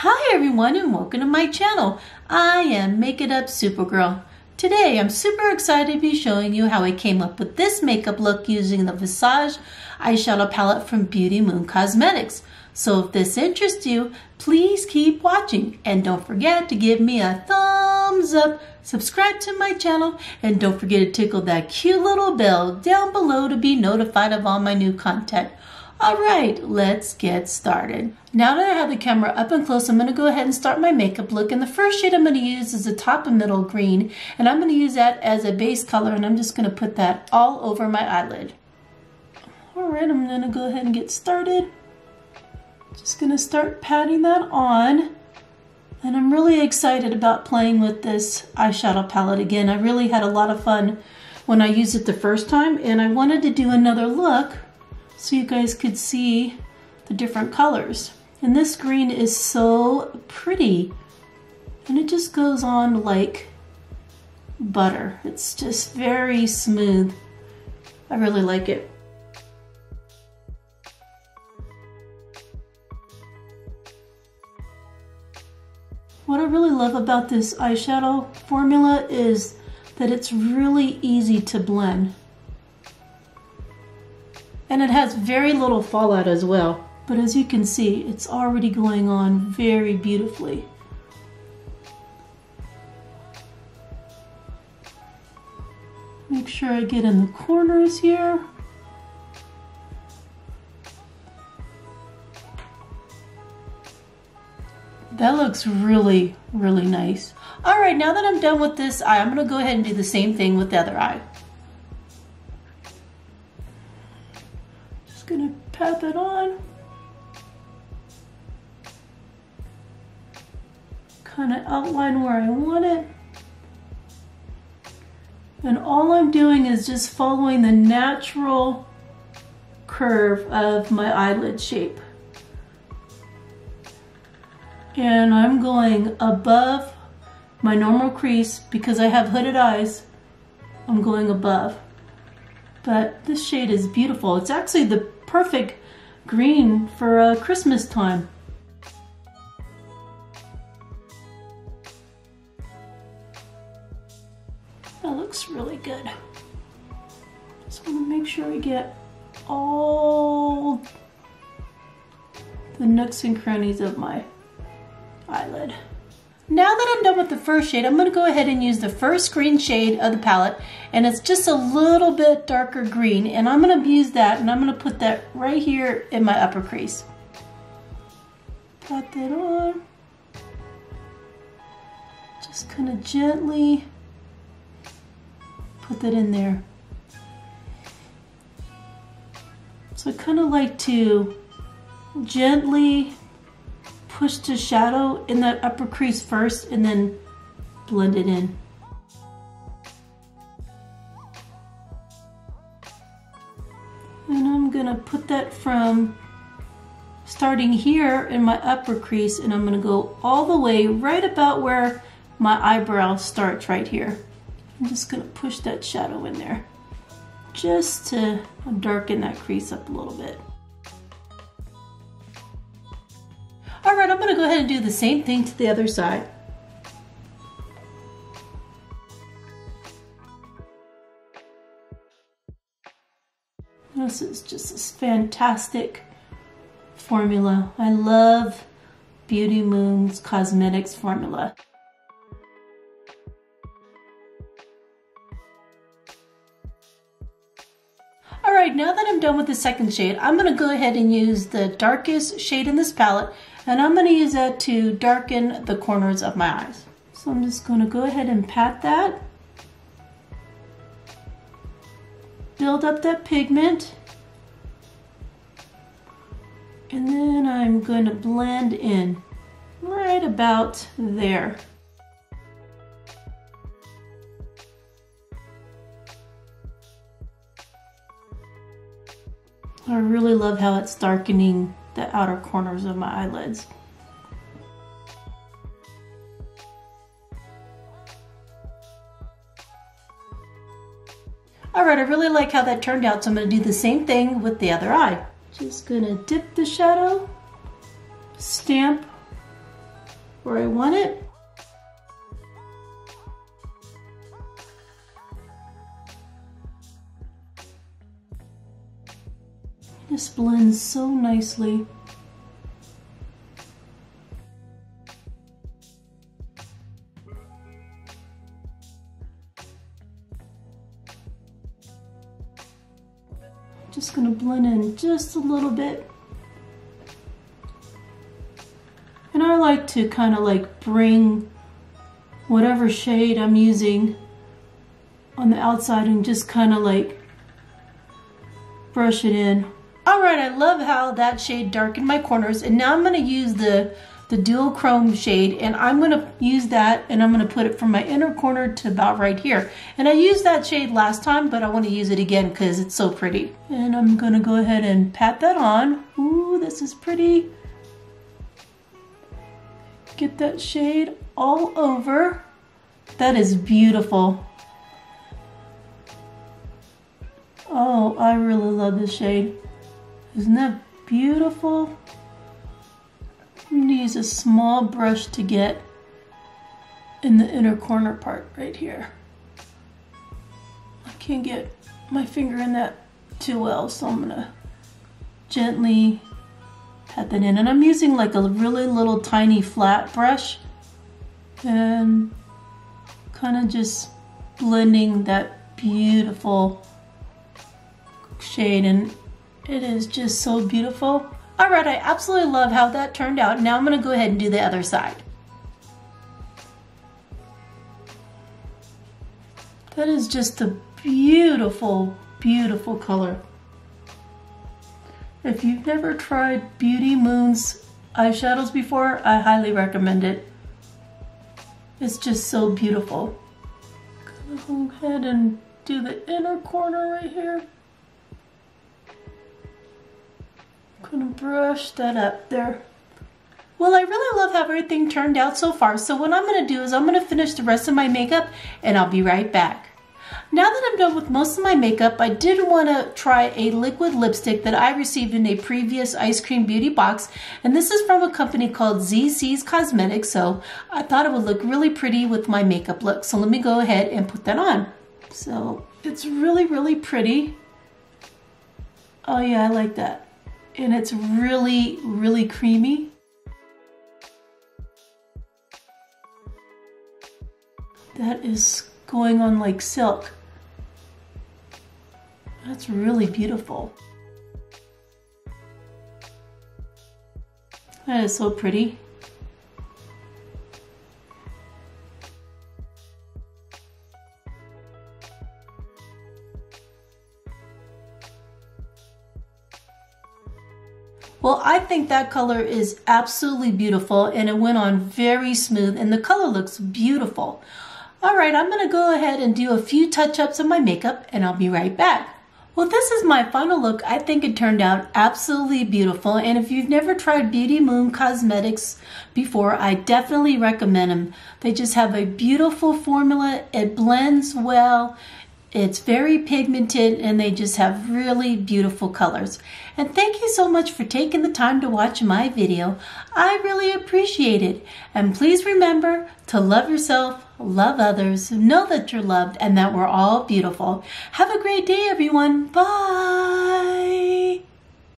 Hi everyone and welcome to my channel. I am Make It Up Supergirl. Today I'm super excited to be showing you how I came up with this makeup look using the Visage eyeshadow palette from Beauty Moon Cosmetics. So if this interests you, please keep watching and don't forget to give me a thumbs up, subscribe to my channel, and don't forget to tickle that cute little bell down below to be notified of all my new content. Alright, let's get started. Now that I have the camera up and close, I'm going to go ahead and start my makeup look. And the first shade I'm going to use is the top and middle green. And I'm going to use that as a base color, and I'm just going to put that all over my eyelid. Alright, I'm going to go ahead and get started. Just going to start patting that on. And I'm really excited about playing with this eyeshadow palette again. I really had a lot of fun when I used it the first time, and I wanted to do another look so you guys could see the different colors. And this green is so pretty, and it just goes on like butter. It's just very smooth. I really like it. What I really love about this eyeshadow formula is that it's really easy to blend. And it has very little fallout as well. But as you can see, it's already going on very beautifully. Make sure I get in the corners here. That looks really, really nice. All right, now that I'm done with this eye, I'm gonna go ahead and do the same thing with the other eye. Just gonna pat that on. Kind of outline where I want it. And all I'm doing is just following the natural curve of my eyelid shape. And I'm going above my normal crease because I have hooded eyes. I'm going above. But this shade is beautiful. It's actually the perfect green for Christmas time. That looks really good. Just want to make sure I get all the nooks and crannies of my eyelid. Now that I'm done with the first shade, I'm going to go ahead and use the first green shade of the palette, and it's just a little bit darker green, and I'm going to use that and I'm going to put that right here in my upper crease. Pat that on. Just kind of gently put that in there. So I kind of like to gently push the shadow in that upper crease first and then blend it in. And I'm gonna put that from starting here in my upper crease, and I'm gonna go all the way right about where my eyebrow starts right here. I'm just gonna push that shadow in there just to darken that crease up a little bit. Alright, I'm going to go ahead and do the same thing to the other side. This is just this fantastic formula. I love Beauty Moon's Cosmetics formula. Alright, now that I'm done with the second shade, I'm going to go ahead and use the darkest shade in this palette, and I'm going to use that to darken the corners of my eyes. So I'm just going to go ahead and pat that. Build up that pigment. And then I'm going to blend in right about there. I really love how it's darkening the outer corners of my eyelids. Alright, I really like how that turned out, so I'm going to do the same thing with the other eye. Just going to dip the shadow, stamp where I want it. This blends so nicely. Just gonna blend in just a little bit. And I like to kind of like bring whatever shade I'm using on the outside and just kind of like brush it in. All right, I love how that shade darkened my corners, and now I'm gonna use the dual chrome shade, and I'm gonna use that and I'm gonna put it from my inner corner to about right here. And I used that shade last time, but I wanna use it again because it's so pretty. And I'm gonna go ahead and pat that on. Ooh, this is pretty. Get that shade all over. That is beautiful. Oh, I really love this shade. Isn't that beautiful? I'm gonna use a small brush to get in the inner corner part right here. I can't get my finger in that too well, so I'm gonna gently pat that in. And I'm using like a really little tiny flat brush and kind of just blending that beautiful shade, and it is just so beautiful. All right, I absolutely love how that turned out. Now I'm gonna go ahead and do the other side. That is just a beautiful, beautiful color. If you've never tried Beauty Moon's eyeshadows before, I highly recommend it. It's just so beautiful. Gonna go ahead and do the inner corner right here. Gonna brush that up there. Well, I really love how everything turned out so far, so what I'm gonna do is I'm gonna finish the rest of my makeup and I'll be right back. Now that I'm done with most of my makeup, I did want to try a liquid lipstick that I received in a previous Ice Cream Beauty box, and this is from a company called ZC's Cosmetics, so I thought it would look really pretty with my makeup look. So let me go ahead and put that on. So it's really, really pretty. Oh yeah, I like that. And it's really, really creamy. That is going on like silk. That's really beautiful. That is so pretty. Well, I think that color is absolutely beautiful, and it went on very smooth, and the color looks beautiful. All right, I'm gonna go ahead and do a few touch-ups of my makeup, and I'll be right back. Well, this is my final look. I think it turned out absolutely beautiful, and if you've never tried Beauty Moon Cosmetics before, I definitely recommend them. They just have a beautiful formula. It blends well. It's very pigmented, and they just have really beautiful colors. And thank you so much for taking the time to watch my video. I really appreciate it. And please remember to love yourself, love others, know that you're loved, and that we're all beautiful. Have a great day, everyone. Bye.